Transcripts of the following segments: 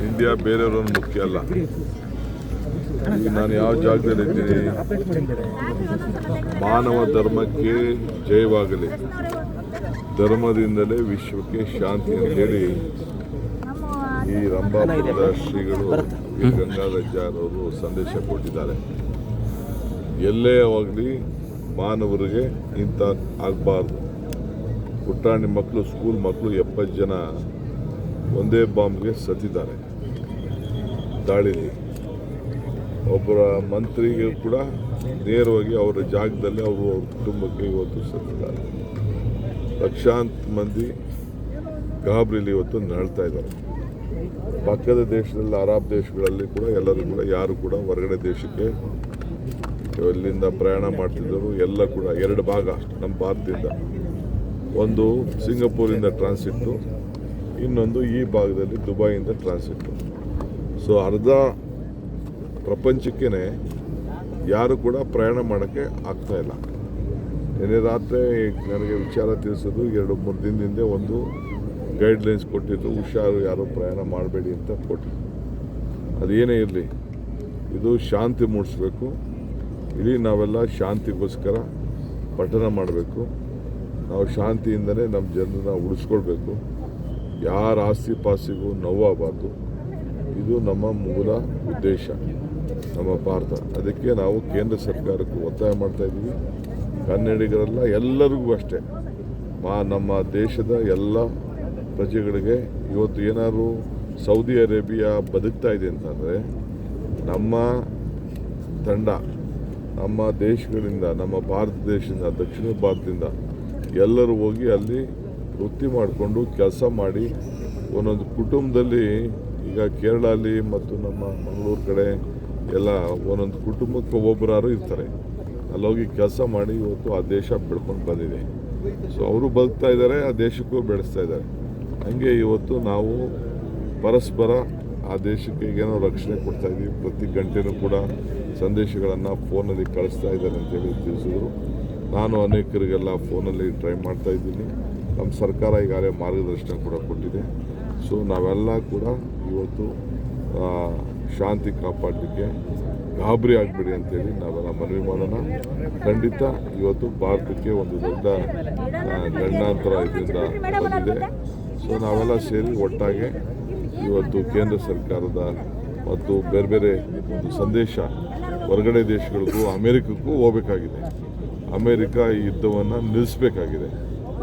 India ಬೇರೆಯವರನ್ನು ಮುಖ್ಯ ಅಲ್ಲ. ಈಗ ನಾನು ಯಾವ ಜಾಗದಲ್ಲಿದ್ದೀನಿ, ಮಾನವ ಧರ್ಮಕ್ಕೆ ಜಯವಾಗಲಿ, ಧರ್ಮದಿಂದಲೇ ವಿಶ್ವಕ್ಕೆ ಶಾಂತಿ ಅಂತೇಳಿ ಈ ರಂಭಾಪುರದ ಶ್ರೀಗಳು ವಿ ಗಂಗಾಧರವರು ಸಂದೇಶ ಕೊಟ್ಟಿದ್ದಾರೆ. ಎಲ್ಲೇ ಆಗಲಿ ಮಾನವರಿಗೆ ಇಂಥ ಆಗಬಾರ್ದು. ಪುಟ್ಟಾಣಿ ಮಕ್ಕಳು, ಸ್ಕೂಲ್ ಮಕ್ಕಳು 70 ಜನ ಒಂದೇ ಬಾಂಬ್ಗೆ ಸತ್ತಿದ್ದಾರೆ ದಾಳಿಲಿ. ಒಬ್ಬರ ಮಂತ್ರಿಗೆ ಕೂಡ ನೇರವಾಗಿ ಅವರ ಜಾಗದಲ್ಲಿ ಅವರು ಅವ್ರ ಕುಟುಂಬಕ್ಕೆ ಇವತ್ತು ಸತ್ತಿದ್ದಾರೆ. ಲಕ್ಷಾಂತರ ಮಂದಿ ಗಾಬರಿಲಿ ಇವತ್ತು ನರಳ್ತಾ ಇದ್ದಾರೆ. ಪಕ್ಕದ ದೇಶದಲ್ಲಿ, ಅರಬ್ ದೇಶಗಳಲ್ಲಿ ಕೂಡ ಎಲ್ಲರೂ ಕೂಡ ಯಾರು ಕೂಡ ಹೊರಗಡೆ ದೇಶಕ್ಕೆ ಇಲ್ಲಿಂದ ಪ್ರಯಾಣ ಮಾಡ್ತಿದ್ದರು. ಎಲ್ಲ ಕೂಡ 2 ಭಾಗ ನಮ್ಮ ಭಾರತದಿಂದ, ಒಂದು ಸಿಂಗಪೂರಿಂದ ಟ್ರಾನ್ಸಿಟ್ಟು, ಇನ್ನೊಂದು ಈ ಭಾಗದಲ್ಲಿ ದುಬೈಯಿಂದ ಟ್ರಾನ್ಸಿಟ್ಟು. ಸೊ ಅರ್ಧ ಪ್ರಪಂಚಕ್ಕೇ ಯಾರು ಕೂಡ ಪ್ರಯಾಣ ಮಾಡೋಕ್ಕೆ ಆಗ್ತಾಯಿಲ್ಲ. ನಿನ್ನೆ ರಾತ್ರಿ ನನಗೆ ವಿಚಾರ ತಿಳಿಸೋದು 2-3 ದಿನದಿಂದ ಒಂದು ಗೈಡ್ಲೈನ್ಸ್ ಕೊಟ್ಟಿದ್ದು, ಹುಷಾರು, ಯಾರು ಪ್ರಯಾಣ ಮಾಡಬೇಡಿ ಅಂತ ಕೊಟ್ಟಿದ್ದು. ಅದೇನೇ ಇರಲಿ, ಇದು ಶಾಂತಿ ಮೂಡಿಸ್ಬೇಕು. ಇಡೀ ನಾವೆಲ್ಲ ಶಾಂತಿಗೋಸ್ಕರ ಪಠಣ ಮಾಡಬೇಕು. ನಾವು ಶಾಂತಿಯಿಂದಲೇ ನಮ್ಮ ಜನರನ್ನ ಉಳಿಸ್ಕೊಳ್ಬೇಕು. ಯಾರ ಆಸ್ತಿ ಪಾಸ್ತಿಗೂ ನೋವಾಗಬಾರ್ದು. ಇದು ನಮ್ಮ ಮೂಲ ಉದ್ದೇಶ, ನಮ್ಮ ಭಾರತ. ಅದಕ್ಕೆ ನಾವು ಕೇಂದ್ರ ಸರ್ಕಾರಕ್ಕೂ ಒತ್ತಾಯ ಮಾಡ್ತಾ ಇದ್ದೀವಿ. ಕನ್ನಡಿಗರೆಲ್ಲ ಎಲ್ಲರಿಗೂ ಅಷ್ಟೇ, ನಮ್ಮ ದೇಶದ ಎಲ್ಲ ಪ್ರಜೆಗಳಿಗೆ ಇವತ್ತು ಏನಾದರೂ ಸೌದಿ ಅರೇಬಿಯಾ ಬದುಕ್ತಾ ಇದೆ ಅಂತಂದರೆ, ನಮ್ಮ ತಂಡ ನಮ್ಮ ದೇಶಗಳಿಂದ, ನಮ್ಮ ಭಾರತ ದೇಶದಿಂದ, ದಕ್ಷಿಣ ಭಾರತದಿಂದ ಎಲ್ಲರೂ ಹೋಗಿ ಅಲ್ಲಿ ವೃತ್ತಿ ಮಾಡಿಕೊಂಡು ಕೆಲಸ ಮಾಡಿ, ಒಂದೊಂದು ಕುಟುಂಬದಲ್ಲಿ, ಈಗ ಕೇರಳಲ್ಲಿ ಮತ್ತು ನಮ್ಮ ಮಂಗಳೂರು ಕಡೆ ಎಲ್ಲ ಒಂದೊಂದು ಕುಟುಂಬಕ್ಕೆ ಒಬ್ಬರಾರು ಇರ್ತಾರೆ. ಅಲ್ಲೋಗಿ ಕೆಲಸ ಮಾಡಿ ಇವತ್ತು ಆ ದೇಶ ಬೆಳ್ಕೊಂಡು ಬಂದಿದೆ. ಸೊ ಅವರು ಬದುಕ್ತಾ ಇದ್ದಾರೆ, ಆ ದೇಶಕ್ಕೂ ಬೆಳೆಸ್ತಾ ಇದ್ದಾರೆ. ಹಂಗೆ ಇವತ್ತು ನಾವು ಪರಸ್ಪರ ಆ ದೇಶಕ್ಕೆ ಏನೋ ರಕ್ಷಣೆ ಕೊಡ್ತಾ ಇದ್ದೀವಿ. ಪ್ರತಿ ಗಂಟೆನೂ ಕೂಡ ಸಂದೇಶಗಳನ್ನು ಫೋನಲ್ಲಿ ಕಳಿಸ್ತಾ ಇದ್ದಾರೆ ಅಂತೇಳಿ ತಿಳಿಸಿದ್ರು. ನಾನು ಅನೇಕರಿಗೆಲ್ಲ ಫೋನಲ್ಲಿ ಟ್ರೈ ಮಾಡ್ತಾ ಇದ್ದೀನಿ. ನಮ್ಮ ಸರ್ಕಾರ ಈಗಾಗಲೇ ಮಾರ್ಗದರ್ಶನ ಕೂಡ ಕೊಟ್ಟಿದೆ. ಸೊ ನಾವೆಲ್ಲ ಕೂಡ ಇವತ್ತು ಶಾಂತಿ ಕಾಪಾಡಲಿಕ್ಕೆ ಗಾಬರಿ ಆಗಬೇಡಿ ಅಂತೇಳಿ ನಾವೆಲ್ಲ ಮನವಿ ಮಾಡೋಣ. ಖಂಡಿತ ಇವತ್ತು ಭಾರತಕ್ಕೆ ಒಂದು ದೊಡ್ಡ ಗಂಡಾಂತರ ಇದರಿಂದ ಬಂದಿದೆ. ಸೊ ನಾವೆಲ್ಲ ಸೇರಿ ಒಟ್ಟಾಗಿ ಇವತ್ತು ಕೇಂದ್ರ ಸರ್ಕಾರದ ಮತ್ತು ಬೇರೆ ಬೇರೆ ಒಂದು ಸಂದೇಶ ಹೊರಗಡೆ ದೇಶಗಳಿಗೂ, ಅಮೇರಿಕಕ್ಕೂ ಹೋಗಬೇಕಾಗಿದೆ. ಅಮೇರಿಕ ಈ ಯುದ್ಧವನ್ನು ನಿಲ್ಲಿಸಬೇಕಾಗಿದೆ.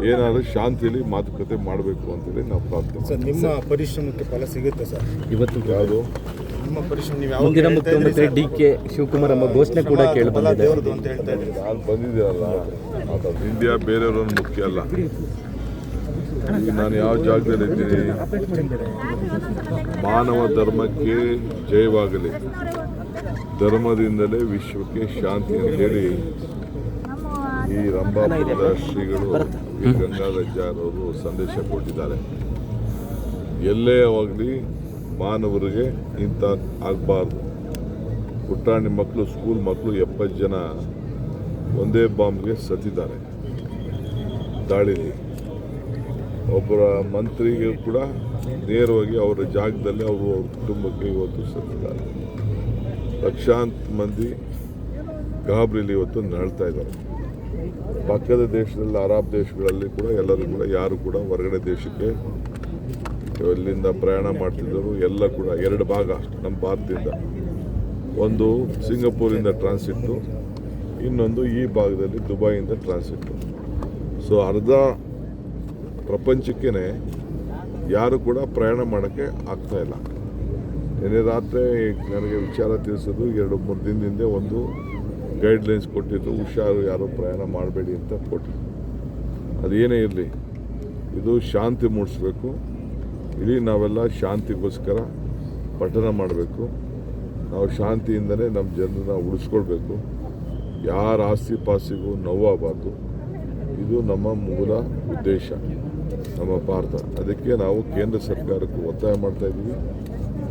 ಏನಾದರೂ ಶಾಂತಿಯಲ್ಲಿ ಮಾತುಕತೆ ಮಾಡಬೇಕು ಅಂತೇಳಿ ನಾವು ಪ್ರಾರ್ಥನೆ. ಸರ್, ನಿಮ್ಮ ಪರಿಶ್ರಮಕ್ಕೆ ಫಲ ಸಿಗುತ್ತೆ ಸರ್. ಇವತ್ತು ಯಾವುದು ನಿಮ್ಮ ಪರಿಶ್ರಮ, ನೀವು ಮುಂದಿನ ಮುಖ್ಯಮಂತ್ರಿ DK ಶಿವಕುಮಾರ್ ಎಂಬ ಘೋಷಣೆ ಕೂಡ ಕೇಳಿಬಂದಿದೆ. ಅಂತ ಹೇಳ್ತಾ ಇದ್ದೀವಿ. ನಾನು ಬಂದಿದ್ದೀರಲ್ಲ, ಇಂಡಿಯಾ ಬೇರೆಯವರನ್ನು ಮುಖ್ಯ ಅಲ್ಲ. ಈಗ ನಾನು ಯಾವ ಜಾಗದಲ್ಲಿದ್ದೀನಿ, ಮಾನವ ಧರ್ಮಕ್ಕೆ ಜಯವಾಗಲಿ, ಧರ್ಮದಿಂದಲೇ ವಿಶ್ವಕ್ಕೆ ಶಾಂತಿ ಅಂತೇಳಿ ಈ ರಂಭಾಪುರದ ಶ್ರೀಗಳು ವಿ ಗಂಗಾಧರವರು ಸಂದೇಶ ಕೊಟ್ಟಿದ್ದಾರೆ. ಎಲ್ಲೇ ಆಗಲಿ ಮಾನವರಿಗೆ ಇಂಥ ಆಗಬಾರ್ದು. ಪುಟ್ಟಾಣಿ ಮಕ್ಕಳು, ಸ್ಕೂಲ್ ಮಕ್ಕಳು 70 ಜನ ಒಂದೇ ಬಾಂಬ್ಗೆ ಸತ್ತಿದ್ದಾರೆ ದಾಳಿಲಿ. ಒಬ್ಬರ ಮಂತ್ರಿಗೆ ಕೂಡ ನೇರವಾಗಿ ಅವರ ಜಾಗದಲ್ಲಿ ಅವರು ಅವ್ರ ಕುಟುಂಬಕ್ಕೆ ಇವತ್ತು ಸತ್ತಿದ್ದಾರೆ. ಲಕ್ಷಾಂತರ ಮಂದಿ ಗಾಬರಿಲಿ ಇವತ್ತು ನರಳ್ತಾ ಇದ್ದಾರೆ. ಪಕ್ಕದ ದೇಶದಲ್ಲಿ, ಅರಬ್ ದೇಶಗಳಲ್ಲಿ ಕೂಡ ಎಲ್ಲರೂ ಕೂಡ ಯಾರು ಕೂಡ ಹೊರಗಡೆ ದೇಶಕ್ಕೆ ಇಲ್ಲಿಂದ ಪ್ರಯಾಣ ಮಾಡ್ತಿದ್ದರು. ಎಲ್ಲ ಕೂಡ 2 ಭಾಗ ನಮ್ಮ ಭಾರತದಿಂದ, ಒಂದು ಸಿಂಗಪೂರಿಂದ ಟ್ರಾನ್ಸಿಟ್ಟು, ಇನ್ನೊಂದು ಈ ಭಾಗದಲ್ಲಿ ದುಬೈಯಿಂದ ಟ್ರಾನ್ಸಿಟ್ಟು. ಸೊ ಅರ್ಧ ಪ್ರಪಂಚಕ್ಕೇ ಯಾರು ಕೂಡ ಪ್ರಯಾಣ ಮಾಡೋಕ್ಕೆ ಆಗ್ತಾಯಿಲ್ಲ. ನಿನ್ನೆ ರಾತ್ರಿ ನನಗೆ ವಿಚಾರ ತಿಳಿಸೋದು 2-3 ದಿನದಿಂದ ಒಂದು ಗೈಡ್ಲೈನ್ಸ್ ಕೊಟ್ಟಿದ್ದು, ಹುಷಾರು, ಯಾರು ಪ್ರಯಾಣ ಮಾಡಬೇಡಿ ಅಂತ ಕೊಟ್ಟಿದ್ದು. ಅದೇನೇ ಇರಲಿ, ಇದು ಶಾಂತಿ ಮೂಡಿಸ್ಬೇಕು. ಇಡೀ ನಾವೆಲ್ಲ ಶಾಂತಿಗೋಸ್ಕರ ಪಠಣ ಮಾಡಬೇಕು. ನಾವು ಶಾಂತಿಯಿಂದಲೇ ನಮ್ಮ ಜನರನ್ನ ಉಳಿಸ್ಕೊಳ್ಬೇಕು. ಯಾರ ಆಸ್ತಿ ಪಾಸ್ತಿಗೂ ನೋವಾಗಬಾರ್ದು. ಇದು ನಮ್ಮ ಮೂಲ ಉದ್ದೇಶ, ನಮ್ಮ ಭಾರತ. ಅದಕ್ಕೆ ನಾವು ಕೇಂದ್ರ ಸರ್ಕಾರಕ್ಕೂ ಒತ್ತಾಯ ಮಾಡ್ತಾ ಇದ್ದೀವಿ.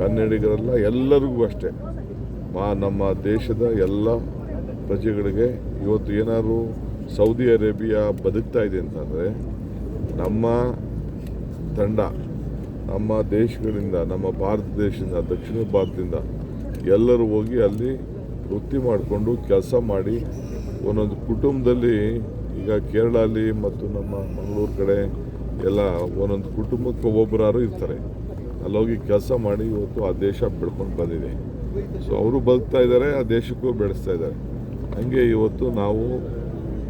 ಕನ್ನಡಿಗರೆಲ್ಲ ಎಲ್ಲರಿಗೂ ಅಷ್ಟೇ, ನಮ್ಮ ದೇಶದ ಎಲ್ಲ ಪ್ರಜೆಗಳಿಗೆ ಇವತ್ತು ಏನಾದರೂ ಸೌದಿ ಅರೇಬಿಯಾ ಬದುಕ್ತಾ ಇದೆ ಅಂತಂದರೆ, ನಮ್ಮ ತಂಡ ನಮ್ಮ ದೇಶಗಳಿಂದ, ನಮ್ಮ ಭಾರತ ದೇಶದಿಂದ, ದಕ್ಷಿಣ ಭಾರತದಿಂದ ಎಲ್ಲರೂ ಹೋಗಿ ಅಲ್ಲಿ ವೃತ್ತಿ ಮಾಡಿಕೊಂಡು ಕೆಲಸ ಮಾಡಿ ಒಂದೊಂದು ಕುಟುಂಬದಲ್ಲಿ, ಈಗ ಕೇರಳಲ್ಲಿ ಮತ್ತು ನಮ್ಮ ಮಂಗಳೂರು ಕಡೆ ಎಲ್ಲ ಒಂದೊಂದು ಕುಟುಂಬಕ್ಕೆ ಒಬ್ಬೊಬ್ಬರಾರು ಇರ್ತಾರೆ. ಅಲ್ಲೋಗಿ ಕೆಲಸ ಮಾಡಿ ಇವತ್ತು ಆ ದೇಶ ಬೆಳ್ಕೊಂಡು ಬಂದಿದೆ. ಸೊ ಅವರು ಬದುಕ್ತಾ ಇದ್ದಾರೆ, ಆ ದೇಶಕ್ಕೂ ಬೆಳೆಸ್ತಾ ಇದ್ದಾರೆ. ಹಾಗೆ ಇವತ್ತು ನಾವು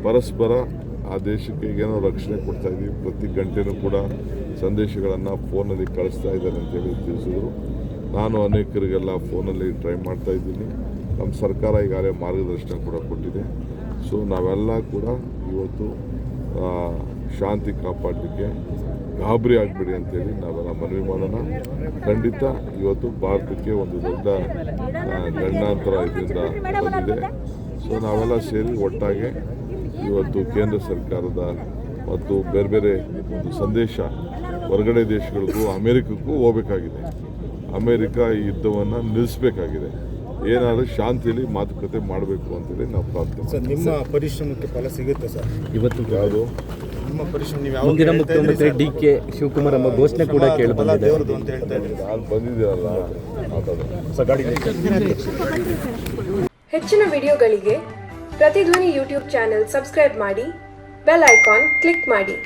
ಪರಸ್ಪರ ಆ ದೇಶಕ್ಕೆ ಏನೋ ರಕ್ಷಣೆ ಕೊಡ್ತಾ ಇದ್ದೀವಿ. ಪ್ರತಿ ಗಂಟೆನೂ ಕೂಡ ಸಂದೇಶಗಳನ್ನು ಫೋನಲ್ಲಿ ಕಳಿಸ್ತಾ ಇದ್ದಾರೆ ಅಂತೇಳಿ ತಿಳಿಸಿದ್ರು. ನಾನು ಅನೇಕರಿಗೆಲ್ಲ ಫೋನಲ್ಲಿ ಟ್ರೈ ಮಾಡ್ತಾ ಇದ್ದೀನಿ. ನಮ್ಮ ಸರ್ಕಾರ ಈಗಾಗಲೇ ಮಾರ್ಗದರ್ಶನ ಕೂಡ ಕೊಟ್ಟಿದೆ. ಸೊ ನಾವೆಲ್ಲ ಕೂಡ ಇವತ್ತು ಶಾಂತಿ ಕಾಪಾಡಲಿಕ್ಕೆ ಗಾಬರಿ ಆಗಬೇಡಿ ಅಂತೇಳಿ ನಾವೆಲ್ಲ ಮನವಿ ಮಾಡೋಣ. ಖಂಡಿತ ಇವತ್ತು ಭಾರತಕ್ಕೆ ಒಂದು ದೊಡ್ಡ ಗಂಡಾಂತರ ಇದರಿಂದ ಬಂದಿದೆ. ಸೊ ನಾವೆಲ್ಲ ಸೇರಿ ಒಟ್ಟಾಗಿ ಇವತ್ತು ಕೇಂದ್ರ ಸರ್ಕಾರದ ಮತ್ತು ಬೇರೆ ಬೇರೆ ಒಂದು ಸಂದೇಶ ಹೊರಗಡೆ ದೇಶಗಳಿಗೂ ಅಮೇರಿಕಕ್ಕೂ ಹೋಗಬೇಕಾಗಿದೆ. ಅಮೇರಿಕ ಈ ಯುದ್ಧವನ್ನು ನಿಲ್ಲಿಸಬೇಕಾಗಿದೆ. ಏನಾದರೂ ಶಾಂತಿಯಲ್ಲಿ ಮಾತುಕತೆ ಮಾಡಬೇಕು ಅಂತೇಳಿ ನಾವು ಪ್ರಾರ್ಥನೆ ಸರ್, ನಿಮ್ಮ ಪರಿಶ್ರಮಕ್ಕೆ ಫಲ ಸಿಗುತ್ತೆ ಸರ್. ಇವತ್ತು ಯಾವುದು ನಿಮ್ಮ ಪರಿಶ್ರಮ ನೀವು ಮುಂದಿನ ಮುಖ್ಯಮಂತ್ರಿ DK ಶಿವಕುಮಾರ್ ಎಂಬ ಘೋಷಣೆ ಕೂಡ ಕೇಳಿ ಬಂದಿದೆ. ದೇವರದು ಅಂತ ಹೇಳ್ತಾ ಇದ್ದೀರಿ. ನಾನು ಬಂದಿದ್ದೀರಲ್ಲ ಹೆಚ್ಚಿನ ವಿಡಿಯೋಗಳಿಗೆ ಪ್ರತಿಧ್ವನಿ ಯೂಟ್ಯೂಬ್ ಚಾನೆಲ್ ಸಬ್ಸ್ಕ್ರೈಬ್ ಮಾಡಿ, ಬೆಲ್ ಐಕಾನ್ ಕ್ಲಿಕ್ ಮಾಡಿ.